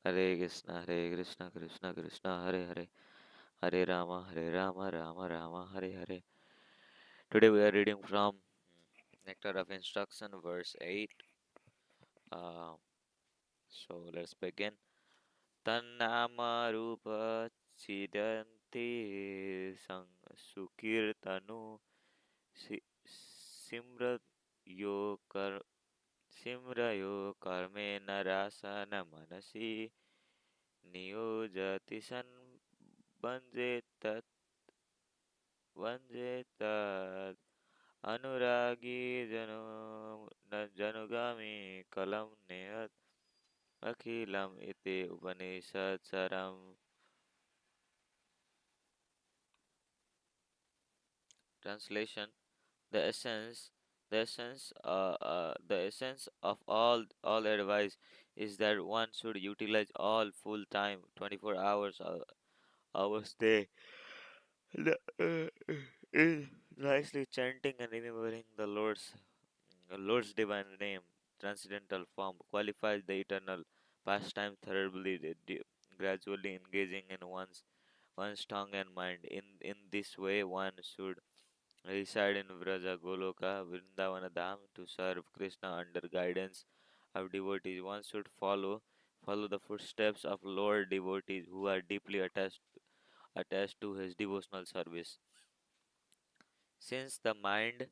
Hare Krishna, Krishna Krishna, Hare Hare, Hare Rama, Rama Rama, Hare Hare. Today we are reading from Nectar of Instruction, verse 8. Uh, so let's begin. Tannama Rupa Chidanti Sang Sukirtanu Si- Simrat Yo Kar Simrayo Karmena Rasana Manasi Niyojati San Banjetat Vanjetat Anuragi Janugami Kalam Nehat Akhilam iti Upanishad Saram. Translation: The essence, the essence of all advice is that one should utilize all full time, 24 hours day, in nicely chanting and remembering the Lord's divine name, transcendental form, qualifies the eternal pastime thoroughly, gradually engaging in one's tongue and mind. In this way, one should reside in Vraja Goloka, Vrindavana Dham to serve Krishna under guidance of devotees. One should follow the footsteps of Lord devotees who are deeply attached to his devotional service. Since the mind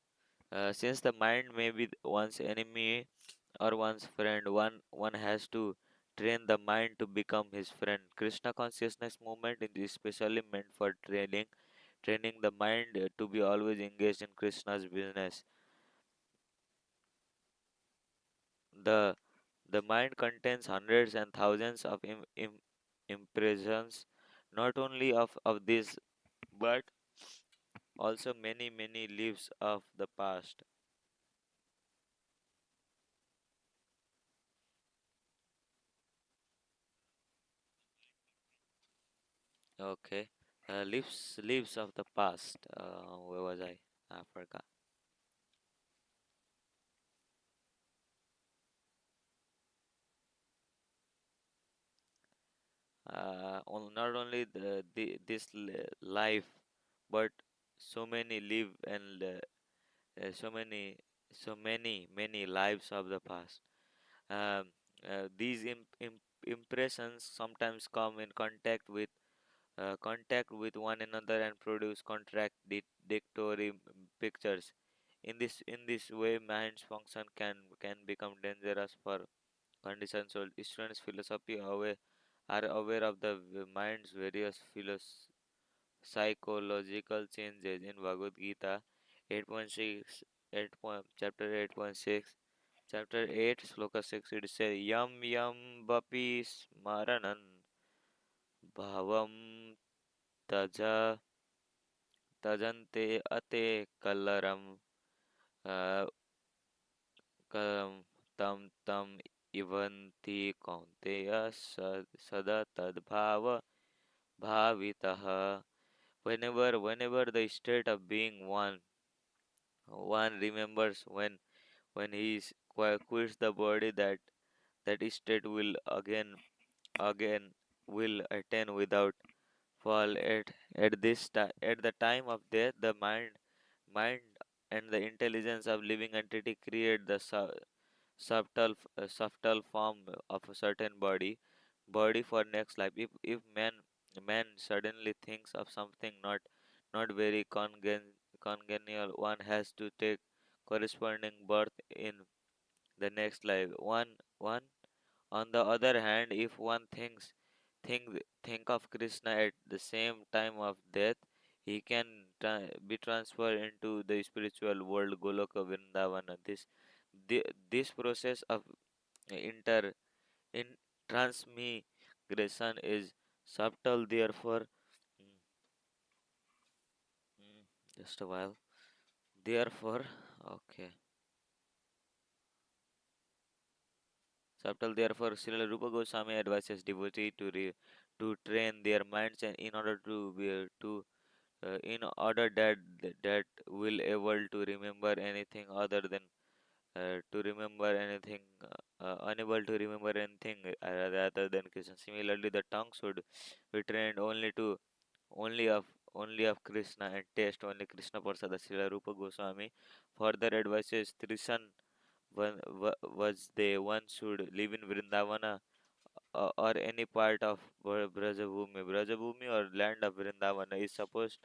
since the mind may be one's enemy or one's friend, one has to train the mind to become his friend. Krishna consciousness movement is especially meant for training the mind to be always engaged in Krishna's business. The the mind contains hundreds and thousands of impressions, not only of this but also many lives of the past. Okay. Lives of the past. Where was I? I forgot. Not only life, but so many live and so many lives of the past. Um, these impressions sometimes come in contact with one another and produce contradictory pictures. In this way, mind's function can become dangerous for conditions. So students philosophy are aware of the mind's various psychological changes in Bhagavad Gita 8.6 chapter 8.6 chapter 8 sloka 6 it says yam yam vapi smaranan bhavam taja tajante ate kalaram uh, kalam tam tam ivanti kaunteya sada tadbhava bhavitah. Whenever the state of being one remembers when quits the body, that state will again will attain without fall. At the time of death, the mind and the intelligence of living entity create the subtle form of a certain body for next life. If man suddenly thinks of something not very congenial, one has to take corresponding birth in the next life. One on the other hand, if one think of Krishna at the same time of death, he can be transferred into the spiritual world, Goloka Vrindavana. This process of inter in transmigration is subtle, therefore, mm, just a while. Therefore, okay, subtle. Therefore, Srila Rupa Goswami advises devotee to train their minds and in order that will able to remember anything other than to remember anything. unable to remember anything rather than Krishna. Similarly, the tongue should be trained only of only of Krishna and taste only Krishna Prasada. Srila Rupa Goswami further advises Trishan was the one should live in Vrindavana or any part of Brajabhumi. Brajabhumi or land of Vrindavana is supposed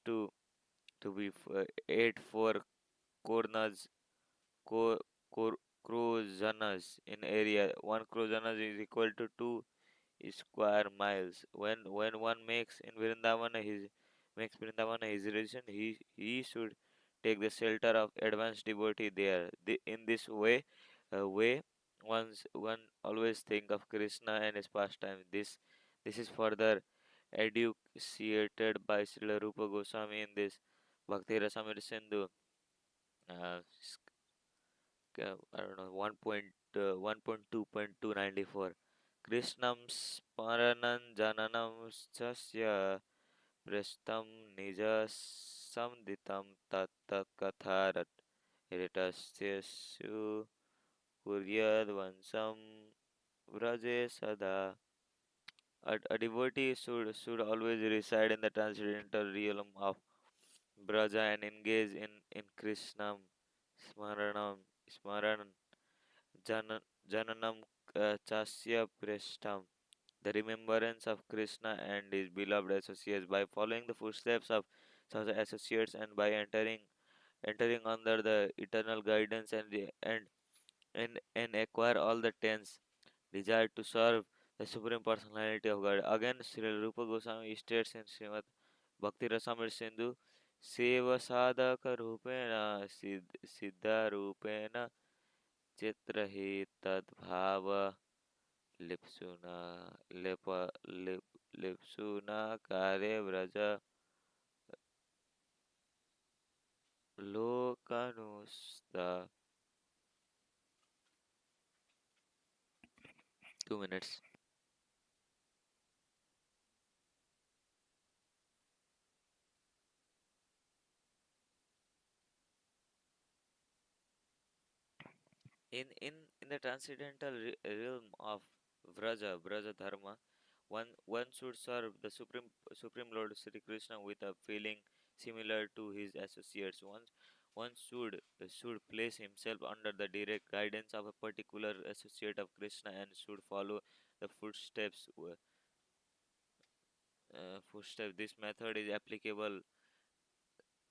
to be eight four corners co, crozanas in area. One crozanas is equal to two square miles. When one makes Vrindavana his religion, he should take the shelter of advanced devotee there. In this way one always think of Krishna and his pastime. This is further elucidated by Srila Rupa Goswami in this Bhakti Rasamrita Sindhu. I don't know 1.2.294. Krishnam Smaranam Jananam Chasya Prastam Nija Samditam Tatta Katharat Iritasyasu Kuryad Vansam Vraje Sada. A devotee should always reside in the transcendental realm of Braja and engage in Krishnam Smaranam Jananam Chasya Preshtam, the remembrance of Krishna and his beloved associates by following the footsteps of such associates and by entering under the eternal guidance and acquire all the tens desired to serve the Supreme Personality of God. Again, Sri Rupa Goswami states in Srimad Bhakti Rasamrita Sindhu, Seva sadhaka rupena siddha rupena चित्रहि तद्भाव लिप्सुना लिप लिप लिप्सुना कार्य व्रज लोकानुस्ता 2 minutes. In the transcendental realm of Vraja Dharma, one should serve the Supreme Lord Sri Krishna with a feeling similar to his associates. One should place himself under the direct guidance of a particular associate of Krishna and should follow the footsteps. This method is applicable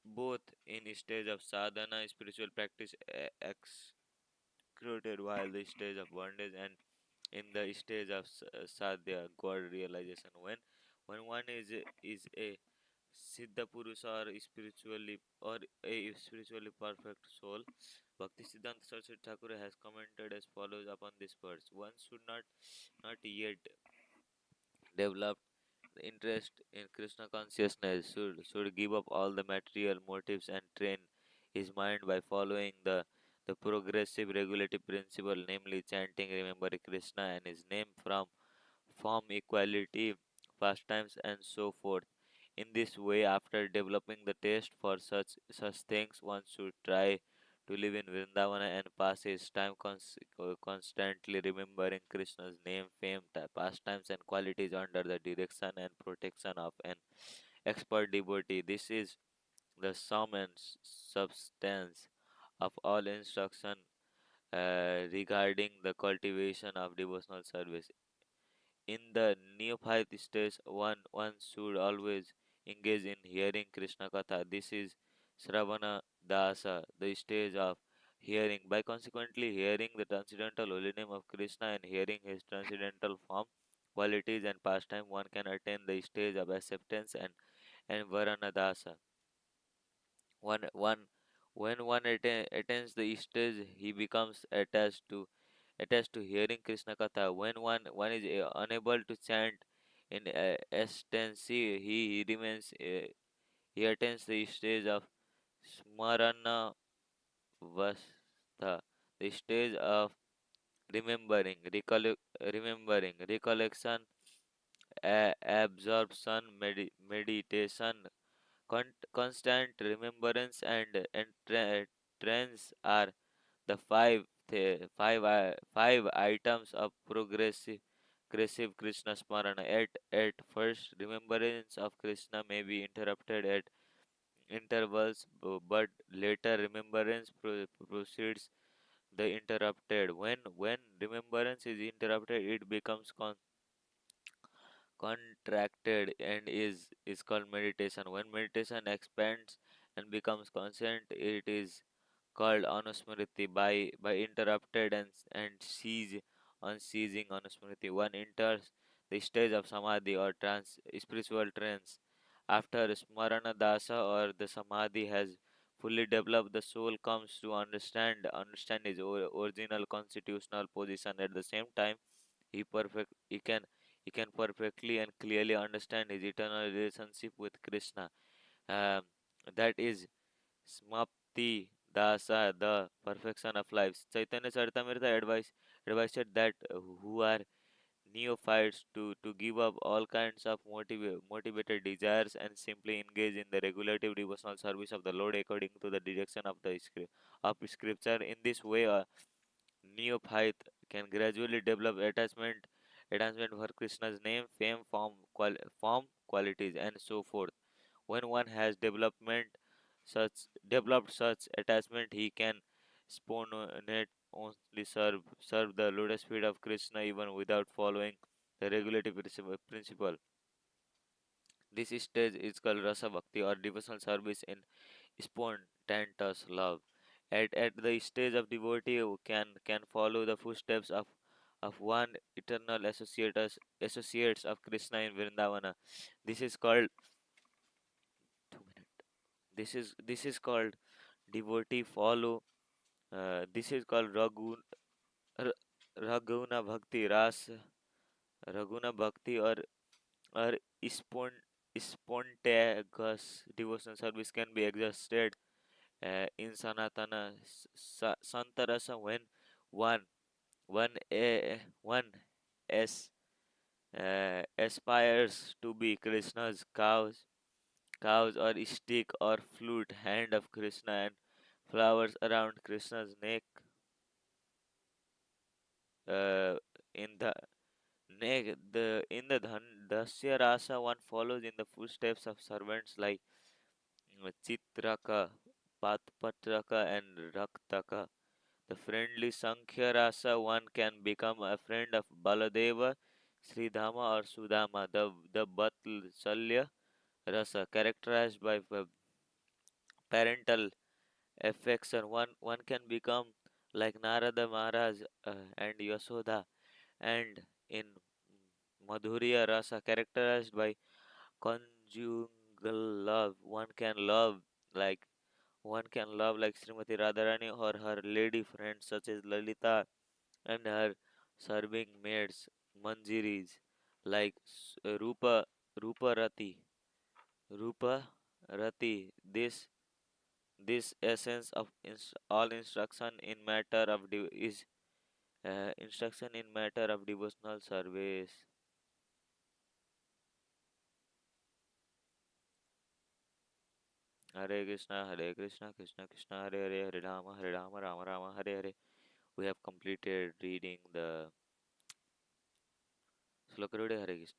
both in stage of sadhana, spiritual practice, executed while the stage of bondage, and in the stage of sadhya, God realization. When one is a Siddha Purusha or a spiritually perfect soul, Bhakti Siddhanta Saraswati Thakur has commented as follows upon this verse: one should not yet develop interest in Krishna consciousness, should give up all the material motives and train his mind by following the progressive regulative principle, namely chanting, remembering Krishna and his name from form, equality, pastimes, and so forth. In this way, after developing the taste for such things, one should try to live in Vrindavana and pass his time constantly remembering Krishna's name, fame, pastimes, and qualities under the direction and protection of an expert devotee. This is the sum and substance of all instruction regarding the cultivation of devotional service. In the neophyte stage, one should always engage in hearing Krishna Katha. This is Sravana Dasa, the stage of hearing. By consequently hearing the transcendental holy name of Krishna and hearing his transcendental form, qualities, and pastime, one can attain the stage of acceptance and Varana Dasa. One, one, when one attains the stage, he becomes attached to hearing Krishna Katha. When one is unable to chant in ecstasy, he remains. He attains the stage of Smarana Vastha, the stage of recollection, absorption, meditation, constant remembrance, and trance are the five five items of progressive Krishna Smarana. At first, remembrance of Krishna may be interrupted at intervals, but later remembrance proceeds the interrupted. When remembrance is interrupted, it becomes contracted and is called meditation. When meditation expands and becomes constant, it is called anusmriti. By interrupted and ceasing anusmriti, one enters the stage of samadhi or trance, spiritual trance. After smarana dasa or the samadhi has fully developed, the soul comes to understand his original constitutional position. At the same time, he perfect he can perfectly and clearly understand his eternal relationship with Krishna. Um, that is Smapti Dasa, the perfection of life. Chaitanya Charitamrita advised that who are neophytes to give up all kinds of motivated desires and simply engage in the regulative devotional service of the Lord according to the direction of the of scripture. In this way, neophyte can gradually develop attachment for Krishna's name, fame, form, qualities, and so forth. When one has developed such attachment, he can spontaneously serve the lotus feet of Krishna even without following the regulative principle. This stage is called rasa bhakti or devotional service in spontaneous love. At the stage of devotee who can follow the footsteps of one eternal associates of Krishna in Vrindavana. This is called 2 minute. This is called devotee follow. This is called R- Raguna Bhakti Ras Raguna Bhakti or spon, spontaneous devotional service can be exhausted in Sanatana Santarasa when one one as aspires to be Krishna's cows or stick or flute hand of Krishna and flowers around Krishna's neck. Uh, in the Dasya Rasa, one follows in the footsteps of servants like Chitraka, Patpatraka, and Raktaka. The friendly Sankhya Rasa, one can become a friend of Baladeva, Sridhama, or Sudama. The Vatsalya Rasa, characterized by parental affection, one can become like Narada Maharaj and Yasoda, and in Madhurya Rasa, characterized by conjugal love, like one can love like Srimati Radharani or her lady friends such as Lalita and her serving maids Manjiris like Rupa Rati. Rupa Rati. This essence of all instruction in matter of is instruction in matter of devotional service. Hare Krishna, Krishna Krishna, Hare Hare, Hare Rama, Rama Rama, Hare Hare. We have completed reading the Sloka. Hare Krishna.